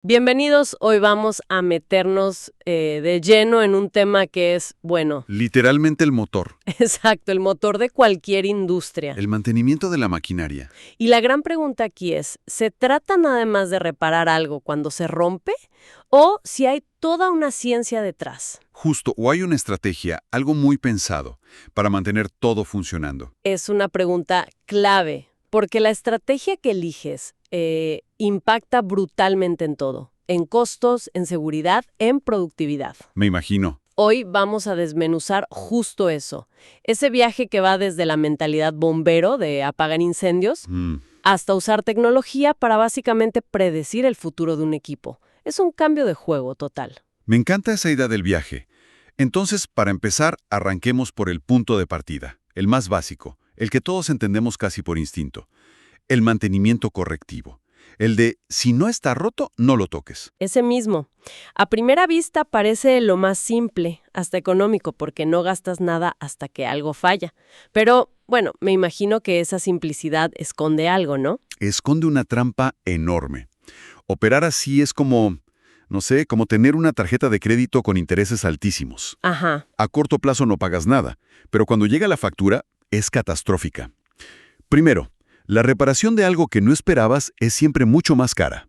Bienvenidos, hoy vamos a meternos de lleno en un tema que es, bueno, Literalmente el motor, exacto, el motor de cualquier industria. el mantenimiento de la maquinaria. Y la gran pregunta aquí es, ¿se trata nada más de reparar algo cuando se rompe o si hay toda una ciencia detrás? Justo, o hay una estrategia, algo muy pensado, para mantener todo funcionando. Es una pregunta clave, porque la estrategia que eliges impacta brutalmente en todo, en costos, en seguridad, en productividad. Me imagino. Hoy vamos a desmenuzar justo eso, ese viaje que va desde la mentalidad bombero de apagar incendios hasta usar tecnología para básicamente predecir el futuro de un equipo. Es un cambio de juego total. Me encanta esa idea del viaje. Entonces, para empezar, arranquemos por el punto de partida, el más básico, el que todos entendemos casi por instinto. El mantenimiento correctivo. El de, si no está roto, no lo toques. Ese mismo. A primera vista parece lo más simple, hasta económico, porque no gastas nada hasta que algo falla. Pero, bueno, me imagino que esa simplicidad esconde algo, ¿no? Esconde una trampa enorme. Operar así es como, no sé, como tener una tarjeta de crédito con intereses altísimos. Ajá. A corto plazo no pagas nada, pero cuando llega la factura, es catastrófica. Primero, la reparación de algo que no esperabas es siempre mucho más cara.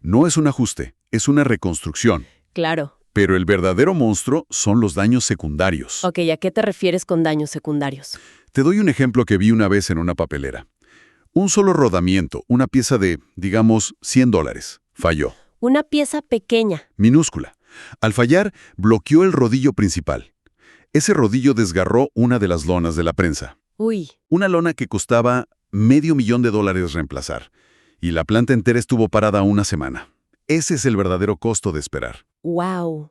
No es un ajuste, es una reconstrucción. Claro. Pero el verdadero monstruo son los daños secundarios. Ok, ¿a qué te refieres con daños secundarios? Te doy un ejemplo que vi una vez en una papelera. Un solo rodamiento, una pieza de, digamos, $100, falló. Una pieza pequeña. Minúscula. Al fallar, bloqueó el rodillo principal. Ese rodillo desgarró una de las lonas de la prensa. Uy. Una lona que costaba $500,000 reemplazar. Y la planta entera estuvo parada una semana. Ese es el verdadero costo de esperar. ¡Wow!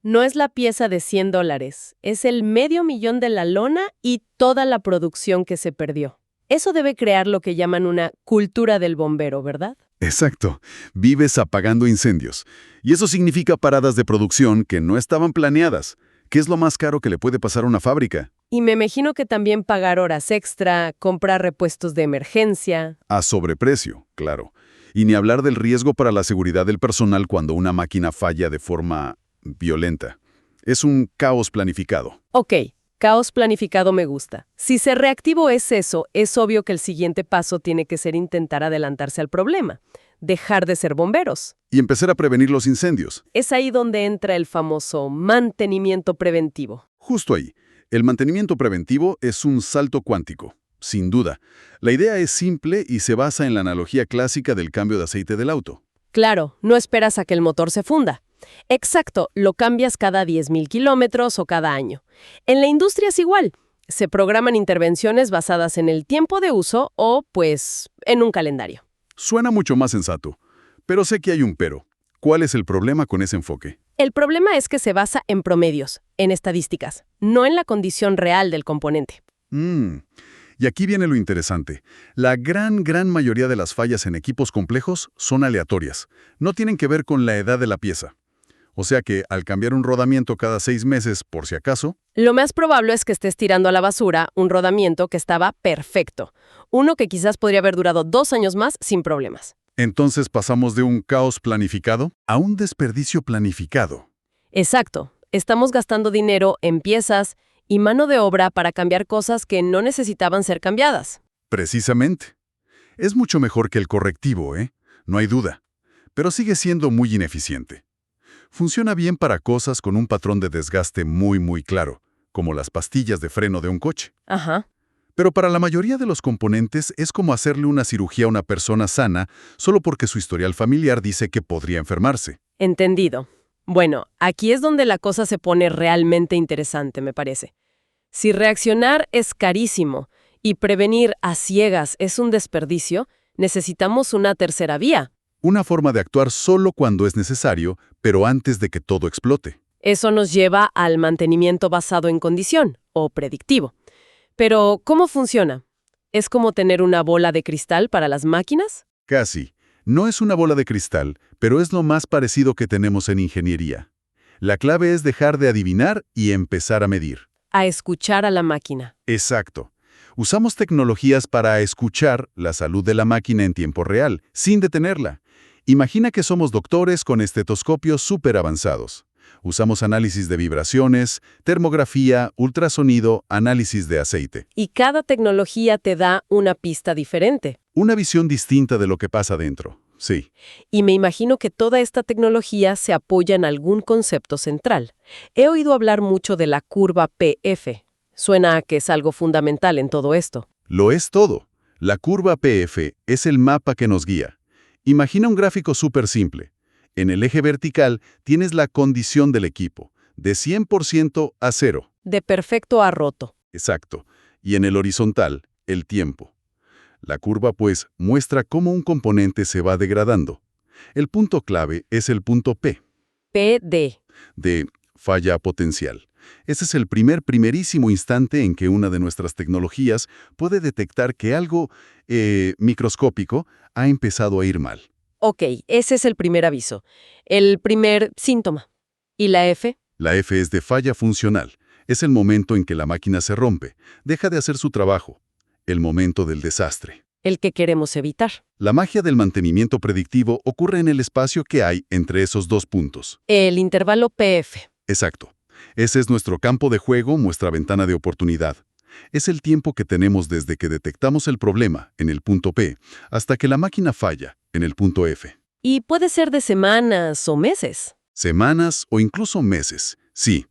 No es la pieza de $100, es el $500,000 de la lona y toda la producción que se perdió. Eso debe crear lo que llaman una cultura del bombero, ¿verdad? Exacto. Vives apagando incendios. Y eso significa paradas de producción que no estaban planeadas. ¿Qué es lo más caro que le puede pasar a una fábrica? Y me imagino que también pagar horas extra, comprar repuestos de emergencia. A sobreprecio, claro. Y ni hablar del riesgo para la seguridad del personal cuando una máquina falla de forma violenta. Es un caos planificado. Ok, caos planificado me gusta. Si ser reactivo es eso, es obvio que el siguiente paso tiene que ser intentar adelantarse al problema. Dejar de ser bomberos. Y empezar a prevenir los incendios. Es ahí donde entra el famoso mantenimiento preventivo. Justo ahí. El mantenimiento preventivo es un salto cuántico, sin duda. La idea es simple y se basa en la analogía clásica del cambio de aceite del auto. Claro, no esperas a que el motor se funda. Exacto, lo cambias cada 10,000 kilómetros o cada año. En la industria es igual. Se programan intervenciones basadas en el tiempo de uso o, pues, en un calendario. Suena mucho más sensato, pero sé que hay un pero. ¿Cuál es el problema con ese enfoque? El problema es que se basa en promedios, en estadísticas, no en la condición real del componente. Y aquí viene lo interesante. La gran mayoría de las fallas en equipos complejos son aleatorias. No tienen que ver con la edad de la pieza. O sea que, al cambiar un rodamiento cada 6 meses, por si acaso, Lo más probable es que estés tirando a la basura un rodamiento que estaba perfecto. Uno que quizás podría haber durado 2 años más sin problemas. entonces pasamos de un caos planificado a un desperdicio planificado. Exacto. Estamos gastando dinero en piezas y mano de obra para cambiar cosas que no necesitaban ser cambiadas. Precisamente. Es mucho mejor que el correctivo, ¿eh? No hay duda. Pero sigue siendo muy ineficiente. Funciona bien para cosas con un patrón de desgaste muy claro, como las pastillas de freno de un coche. Ajá. Pero para la mayoría de los componentes es como hacerle una cirugía a una persona sana solo porque su historial familiar dice que podría enfermarse. Entendido. Bueno, aquí es donde la cosa se pone realmente interesante, me parece. Si reaccionar es carísimo y prevenir a ciegas es un desperdicio, necesitamos una tercera vía. Una forma de actuar solo cuando es necesario, pero antes de que todo explote. Eso nos lleva al mantenimiento basado en condición, o predictivo. Pero, ¿cómo funciona? ¿Es como tener una bola de cristal para las máquinas? Casi. No es una bola de cristal, pero es lo más parecido que tenemos en ingeniería. La clave es dejar de adivinar y empezar a medir. A escuchar a la máquina. Exacto. Usamos tecnologías para escuchar la salud de la máquina en tiempo real, sin detenerla. Imagina que somos doctores con estetoscopios súper avanzados. Usamos análisis de vibraciones, termografía, ultrasonido, análisis de aceite. Y cada tecnología te da una pista diferente. Una visión distinta de lo que pasa dentro. Sí. Y me imagino que toda esta tecnología se apoya en algún concepto central. He oído hablar mucho de la curva PF. Suena a que es algo fundamental en todo esto. Lo es todo. La curva PF es el mapa que nos guía. Imagina un gráfico súper simple. En el eje vertical tienes la condición del equipo, de 100% a 0. De perfecto a roto. Exacto. Y en el horizontal, el tiempo. La curva, pues, muestra cómo un componente se va degradando. El punto clave es el punto P. PD. De falla potencial. Ese es el primerísimo instante en que una de nuestras tecnologías puede detectar que algo microscópico ha empezado a ir mal. Ok, ese es el primer aviso. El primer síntoma. ¿Y la F? La F es de falla funcional. Es el momento en que la máquina se rompe, deja de hacer su trabajo. El momento del desastre. El que queremos evitar. La magia del mantenimiento predictivo ocurre en el espacio que hay entre esos dos puntos. El intervalo PF. Exacto. Ese es nuestro campo de juego, nuestra ventana de oportunidad. Es el tiempo que tenemos desde que detectamos el problema, en el punto P, hasta que la máquina falla, en el punto F. Y puede ser de semanas o meses. Semanas o incluso meses, sí.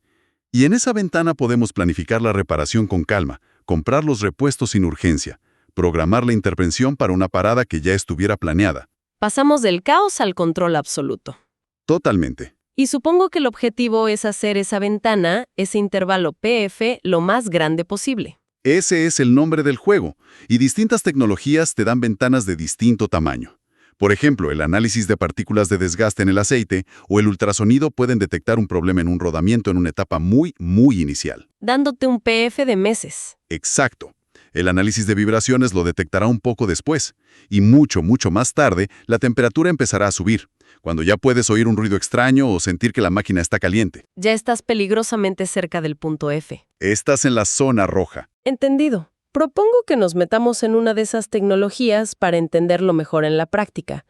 Y en esa ventana podemos planificar la reparación con calma, comprar los repuestos sin urgencia, programar la intervención para una parada que ya estuviera planeada. Pasamos del caos al control absoluto. Totalmente. Y supongo que el objetivo es hacer esa ventana, ese intervalo PF, lo más grande posible. Ese es el nombre del juego, y distintas tecnologías te dan ventanas de distinto tamaño. Por ejemplo, el análisis de partículas de desgaste en el aceite o el ultrasonido pueden detectar un problema en un rodamiento en una etapa muy inicial. Dándote un PF de meses. Exacto. El análisis de vibraciones lo detectará un poco después, y mucho más tarde la temperatura empezará a subir, cuando ya puedes oír un ruido extraño o sentir que la máquina está caliente. Ya estás peligrosamente cerca del punto F. Estás en la zona roja. Entendido. Propongo que nos metamos en una de esas tecnologías para entenderlo mejor en la práctica.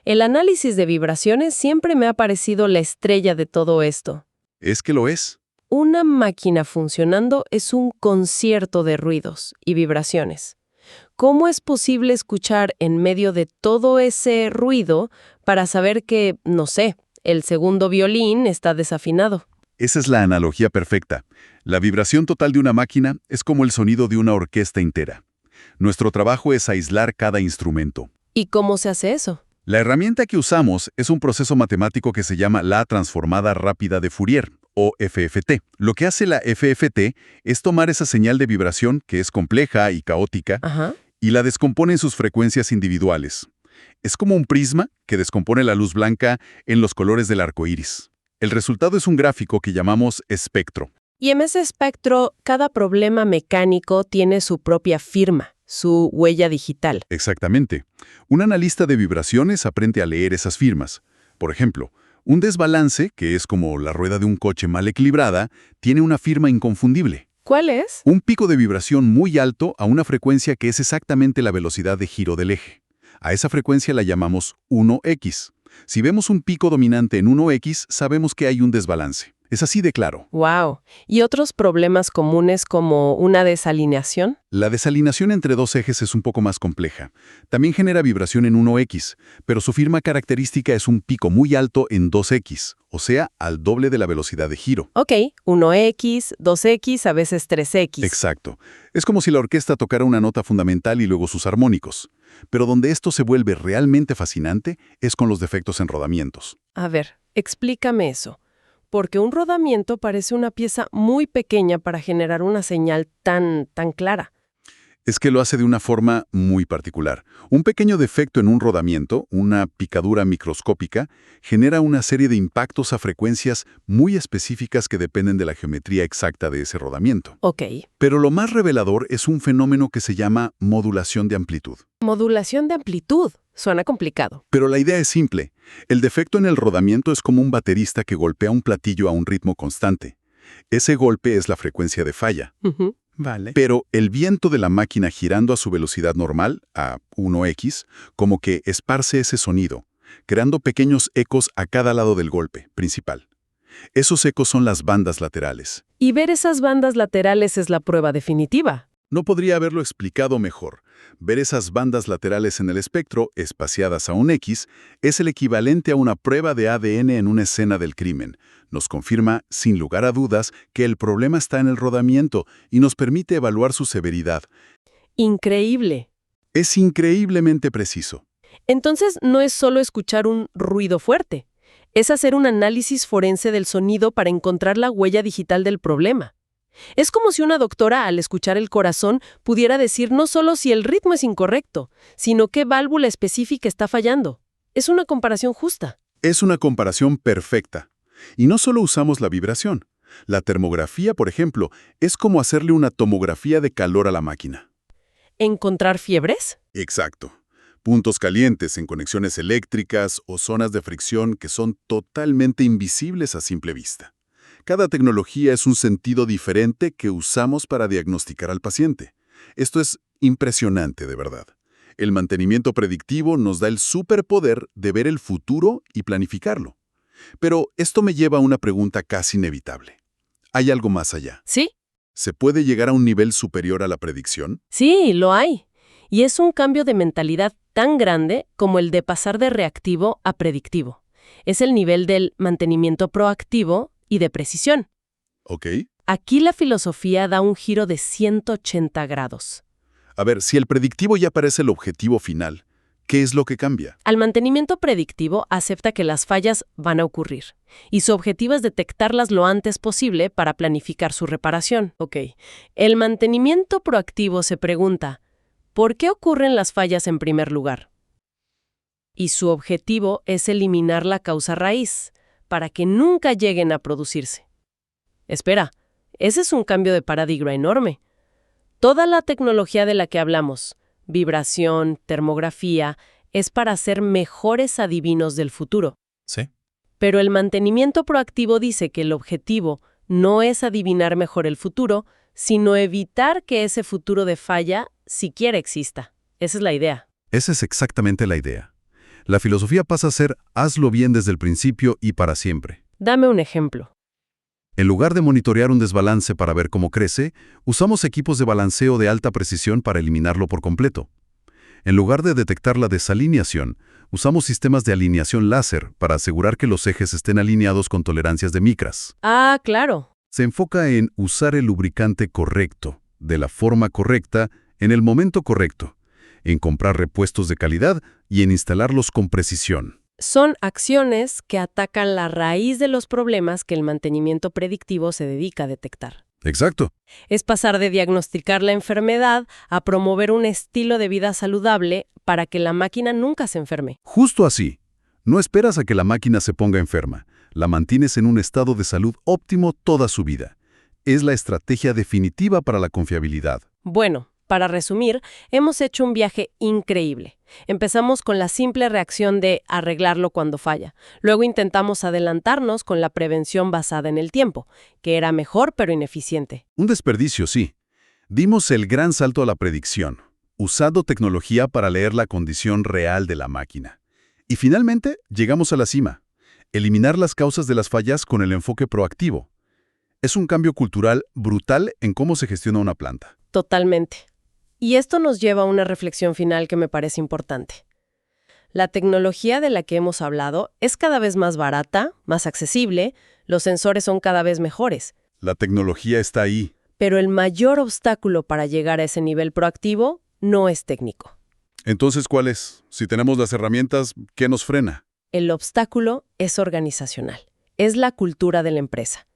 El análisis de vibraciones siempre me ha parecido la estrella de todo esto. Es que lo es. Una máquina funcionando es un concierto de ruidos y vibraciones. ¿Cómo es posible escuchar en medio de todo ese ruido para saber que, no sé, el segundo violín está desafinado? Esa es la analogía perfecta. La vibración total de una máquina es como el sonido de una orquesta entera. Nuestro trabajo es aislar cada instrumento. ¿Y cómo se hace eso? La herramienta que usamos es un proceso matemático que se llama la transformada rápida de Fourier, o FFT. Lo que hace la FFT es tomar esa señal de vibración, que es compleja y caótica, y la descompone en sus frecuencias individuales. Es como un prisma que descompone la luz blanca en los colores del arco iris. El resultado es un gráfico que llamamos espectro. Y en ese espectro, cada problema mecánico tiene su propia firma, su huella digital. Exactamente. Un analista de vibraciones aprende a leer esas firmas. Por ejemplo, un desbalance, que es como la rueda de un coche mal equilibrada, tiene una firma inconfundible. ¿Cuál es? Un pico de vibración muy alto a una frecuencia que es exactamente la velocidad de giro del eje. A esa frecuencia la llamamos 1x. Si vemos un pico dominante en 1x, sabemos que hay un desbalance. Es así de claro. ¡Wow! ¿Y otros problemas comunes como una desalineación? La desalineación entre dos ejes es un poco más compleja. También genera vibración en 1x, pero su firma característica es un pico muy alto en 2x, o sea, al doble de la velocidad de giro. Ok, 1x, 2x, a veces 3x. Exacto. Es como si la orquesta tocara una nota fundamental y luego sus armónicos. Pero donde esto se vuelve realmente fascinante es con los defectos en rodamientos. A ver, explícame eso. Porque un rodamiento parece una pieza muy pequeña para generar una señal tan clara. Es que lo hace de una forma muy particular. Un pequeño defecto en un rodamiento, una picadura microscópica, genera una serie de impactos a frecuencias muy específicas que dependen de la geometría exacta de ese rodamiento. Ok. Pero lo más revelador es un fenómeno que se llama modulación de amplitud. Modulación de amplitud. Suena complicado. Pero la idea es simple. El defecto en el rodamiento es como un baterista que golpea un platillo a un ritmo constante. Ese golpe es la frecuencia de falla. Vale. Pero el viento de la máquina girando a su velocidad normal, a 1x, como que esparce ese sonido. creando pequeños ecos a cada lado del golpe principal. Esos ecos son las bandas laterales. Y ver esas bandas laterales es la prueba definitiva. No podría haberlo explicado mejor. Ver esas bandas laterales en el espectro, espaciadas a un X, es el equivalente a una prueba de ADN en una escena del crimen. Nos confirma, sin lugar a dudas, que el problema está en el rodamiento y nos permite evaluar su severidad. Increíble. Es increíblemente preciso. Entonces no es solo escuchar un ruido fuerte, es hacer un análisis forense del sonido para encontrar la huella digital del problema. Es como si una doctora, al escuchar el corazón, pudiera decir no solo si el ritmo es incorrecto, sino qué válvula específica está fallando. Es una comparación justa. Es una comparación perfecta. Y no solo usamos la vibración. La termografía, por ejemplo, es como hacerle una tomografía de calor a la máquina. ¿Encontrar fiebres? Exacto. Puntos calientes en conexiones eléctricas o zonas de fricción que son totalmente invisibles a simple vista. Cada tecnología es un sentido diferente que usamos para diagnosticar al paciente. Esto es impresionante, de verdad. El mantenimiento predictivo nos da el superpoder de ver el futuro y planificarlo. Pero esto me lleva a una pregunta casi inevitable. ¿Hay algo más allá? Sí. ¿Se puede llegar a un nivel superior a la predicción? Sí, lo hay. Y es un cambio de mentalidad tan grande como el de pasar de reactivo a predictivo. Es el nivel del mantenimiento proactivo y de precisión. Ok. Aquí la filosofía da un giro de 180 grados. A ver, si el predictivo ya parece el objetivo final, ¿qué es lo que cambia? Al mantenimiento predictivo acepta que las fallas van a ocurrir, y su objetivo es detectarlas lo antes posible para planificar su reparación. Ok. El mantenimiento proactivo se pregunta, ¿por qué ocurren las fallas en primer lugar? Y su objetivo es eliminar la causa raíz, para que nunca lleguen a producirse. Espera, ese es un cambio de paradigma enorme. Toda la tecnología de la que hablamos, vibración, termografía, es para ser mejores adivinos del futuro. Sí. Pero el mantenimiento proactivo dice que el objetivo no es adivinar mejor el futuro, sino evitar que ese futuro de falla siquiera exista. Esa es la idea. Esa es exactamente la idea. La filosofía pasa a ser hazlo bien desde el principio y para siempre. Dame un ejemplo. En lugar de monitorear un desbalance para ver cómo crece, usamos equipos de balanceo de alta precisión para eliminarlo por completo. En lugar de detectar la desalineación, usamos sistemas de alineación láser para asegurar que los ejes estén alineados con tolerancias de micras. Ah, claro. Se enfoca en usar el lubricante correcto, de la forma correcta, en el momento correcto, en comprar repuestos de calidad y en instalarlos con precisión. Son acciones que atacan la raíz de los problemas que el mantenimiento predictivo se dedica a detectar. Exacto. Es pasar de diagnosticar la enfermedad a promover un estilo de vida saludable para que la máquina nunca se enferme. Justo así. No esperas a que la máquina se ponga enferma. La mantienes en un estado de salud óptimo toda su vida. Es la estrategia definitiva para la confiabilidad. Bueno, para resumir, hemos hecho un viaje increíble. Empezamos con la simple reacción de arreglarlo cuando falla. Luego intentamos adelantarnos con la prevención basada en el tiempo, que era mejor pero ineficiente. Un desperdicio, sí. Dimos el gran salto a la predicción, usando tecnología para leer la condición real de la máquina. Y finalmente, llegamos a la cima. Eliminar las causas de las fallas con el enfoque proactivo. Es un cambio cultural brutal en cómo se gestiona una planta. Totalmente. Y esto nos lleva a una reflexión final que me parece importante. La tecnología de la que hemos hablado es cada vez más barata, más accesible, los sensores son cada vez mejores. La tecnología está ahí. Pero el mayor obstáculo para llegar a ese nivel proactivo no es técnico. Entonces, ¿cuál es? Si tenemos las herramientas, ¿qué nos frena? El obstáculo es organizacional. Es la cultura de la empresa.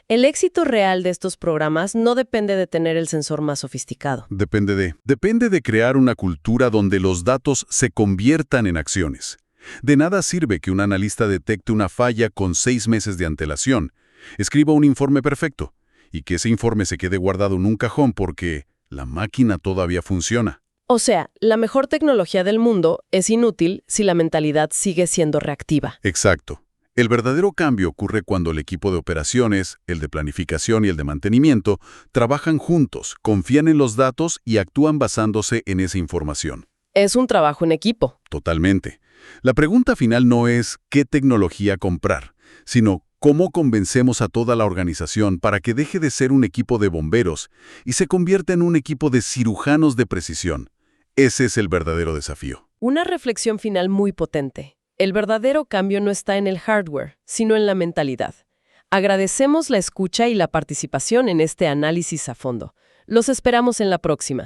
El éxito real de estos programas no depende de tener el sensor más sofisticado. Depende de crear una cultura donde los datos se conviertan en acciones. De nada sirve que un analista detecte una falla con 6 meses de antelación, escriba un informe perfecto, y que ese informe se quede guardado en un cajón porque la máquina todavía funciona. O sea, la mejor tecnología del mundo es inútil si la mentalidad sigue siendo reactiva. Exacto. El verdadero cambio ocurre cuando el equipo de operaciones, el de planificación y el de mantenimiento trabajan juntos, confían en los datos y actúan basándose en esa información. Es un trabajo en equipo. Totalmente. La pregunta final no es qué tecnología comprar, sino cómo convencemos a toda la organización para que deje de ser un equipo de bomberos y se convierta en un equipo de cirujanos de precisión. Ese es el verdadero desafío. Una reflexión final muy potente. El verdadero cambio no está en el hardware, sino en la mentalidad. Agradecemos la escucha y la participación en este análisis a fondo. Los esperamos en la próxima.